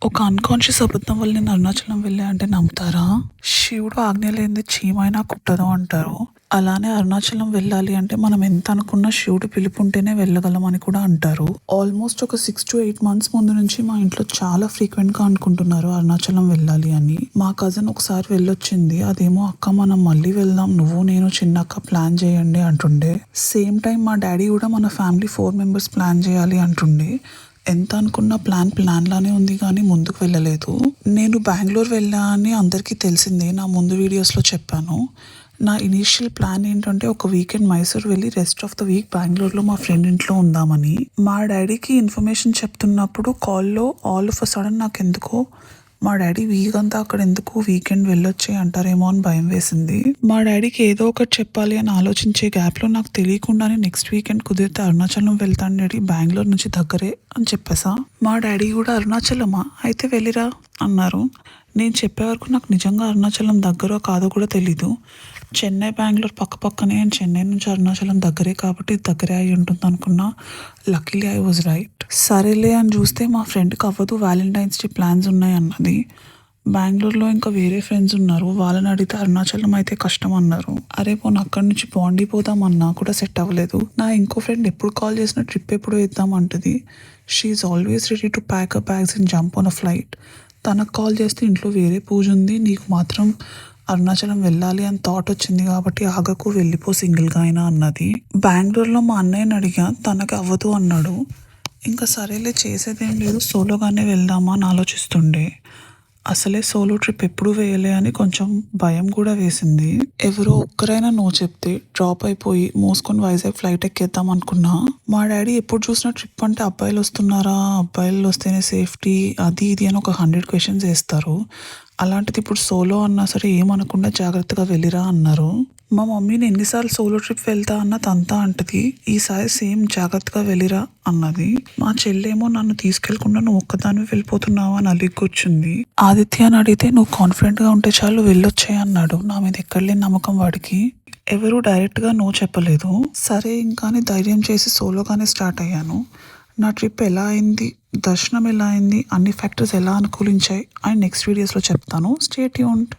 ఒక అన్‌కాన్షియస్ అబద్ధం వల్ల నేను అరుణాచలం వెళ్ళా అంటే నమ్ముతారా? శివుడు ఆజ్ఞ లేనిదే చీమైనా కుట్టదు అంటారు. అలానే అరుణాచలం వెళ్ళాలి అంటే మనం ఎంత అనుకున్నా శివుడు పిలుపుంటేనే వెళ్ళగలం అని కూడా అంటారు. ఆల్మోస్ట్ ఒక 6-8 మంత్స్ ముందు నుంచి మా ఇంట్లో చాలా ఫ్రీక్వెంట్‌గా అనుకుంటున్నారు అరుణాచలం వెళ్ళాలి అని. మా కజిన్ ఒకసారి వెళ్ళొచ్చింది. అదేమో అక్క మనం మళ్ళీ వెళ్దాం నువ్వు నేను చిన్నక్క ప్లాన్ చేయండి అంటుండే. సేమ్ టైం మా డాడీ కూడా మన ఫ్యామిలీ 4 మెంబర్స్ ప్లాన్ చేయాలి అంటుండే. ఎంత అనుకున్నా ప్లాన్ లానే ఉంది కానీ ముందుకు వెళ్ళలేదు. నేను బెంగుళూరు వెళ్ళా అని అందరికీ తెలిసిందే. నా ముందు వీడియోస్లో చెప్పాను. నా ఇనీషియల్ ప్లాన్ ఏంటంటే ఒక వీకెండ్ మైసూర్ వెళ్ళి రెస్ట్ ఆఫ్ ద వీక్ బెంగళూరులో మా ఫ్రెండ్ ఇంట్లో ఉందామని. మా డాడీకి ఇన్ఫర్మేషన్ చెప్తున్నప్పుడు కాల్లో ఆల్ ఆఫ్ అ సడన్ నాకు ఎందుకో మా డాడీ వీక్ అంతా అక్కడ ఎందుకు వీకెండ్ వెళ్ళొచ్చే అంటారేమో అని భయం వేసింది. మా డాడీకి ఏదో ఒకటి చెప్పాలి అని ఆలోచించే గ్యాప్లో నాకు తెలియకుండానే నెక్స్ట్ వీకెండ్ కుదిరితే అరుణాచలం వెళ్తాను డాడీ, బెంగళూరు నుంచి దగ్గరే అని చెప్పేసా. మా డాడీ కూడా అరుణాచలమా అయితే వెళ్ళిరా అన్నారు. నేను చెప్పే వరకు నాకు నిజంగా అరుణాచలం దగ్గరో కాదో కూడా తెలీదు. చెన్నై బెంగళూరు పక్క పక్కనే అండ్ చెన్నై నుంచి అరుణాచలం దగ్గరే కాబట్టి దగ్గరే అయి ఉంటుంది అనుకున్నా. Luckily I was right. సరేలే అని చూస్తే మా ఫ్రెండ్కి అవ్వదు, వ్యాలంటైన్స్ డే ప్లాన్స్ ఉన్నాయి అన్నది. బెంగళూరులో ఇంకా వేరే ఫ్రెండ్స్ ఉన్నారు, వాళ్ళని అడిగితే అరుణాచలం అయితే కష్టం అన్నారు. అరే పోను అక్కడి నుంచి పాండీ పోదామన్నా కూడా సెట్ అవ్వలేదు. నా ఇంకో ఫ్రెండ్ ఎప్పుడు కాల్ చేసినా ట్రిప్ ఎప్పుడు వేద్దాం అంటది. She is always ready to pack a bags and jump on a flight. తనకు కాల్ చేస్తే ఇంట్లో వేరే పూజ ఉంది, నీకు మాత్రం అరుణాచలం వెళ్ళాలి అని థాట్ వచ్చింది కాబట్టి ఆగకు వెళ్ళిపో సింగిల్గా అయినా అన్నది. బెంగళూరులో మా అన్నయ్యని అడిగా, తనకి అవ్వదు అన్నాడు. ఇంకా సరేలే చేసేదేం లేదు సోలోగానే వెళ్దామా అని ఆలోచిస్తుండే. అసలే సోలో ట్రిప్ ఎప్పుడు వేయలే అని కొంచెం భయం కూడా వేసింది. ఎవరో ఒక్కరైనా నో చెప్తే డ్రాప్ అయిపోయి మోసుకొని వైజాగ్ ఫ్లైట్ ఎక్కేద్దాం అనుకున్నా. మా డాడీ ఎప్పుడు చూసినా ట్రిప్ అంటే అబ్బాయిలు వస్తున్నారా, అబ్బాయిలు వస్తేనే సేఫ్టీ అది ఇది అని ఒక 100 క్వశ్చన్స్ వేస్తారు. అలాంటిది ఇప్పుడు సోలో అన్నా సరే ఏమనకుండా జాగ్రత్తగా వెళ్ళిరా అన్నారు. మా మమ్మీని ఎన్నిసార్లు సోలో ట్రిప్ వెళ్తా అన్న తంతా అంటది. ఈసారి సేమ్ జాగ్రత్తగా వెళ్ళిరా అన్నది. మా చెల్లేమో నన్ను తీసుకెళ్లకుండా నువ్వు ఒక్కదాన్ని వెళ్ళిపోతున్నావా అని అలిగొచ్చింది. ఆదిత్య అని అడిగితే నువ్వు కాన్ఫిడెంట్గా ఉంటే చాలు వెళ్ళొచ్చే అన్నాడు. నా మీద ఎక్కడ లేని నమ్మకం వాడికి. ఎవరు డైరెక్ట్గా నో చెప్పలేదు. సరే ఇంకా అని ధైర్యం చేసి సోలోగానే స్టార్ట్ అయ్యాను. నా ట్రిప్ ఎలా అయింది, దర్శనం ఎలా అయింది, అన్ని ఫ్యాక్టర్స్ ఎలా అనుకూలించాయి అని నెక్స్ట్ వీడియోస్లో చెప్తాను. Stay tuned.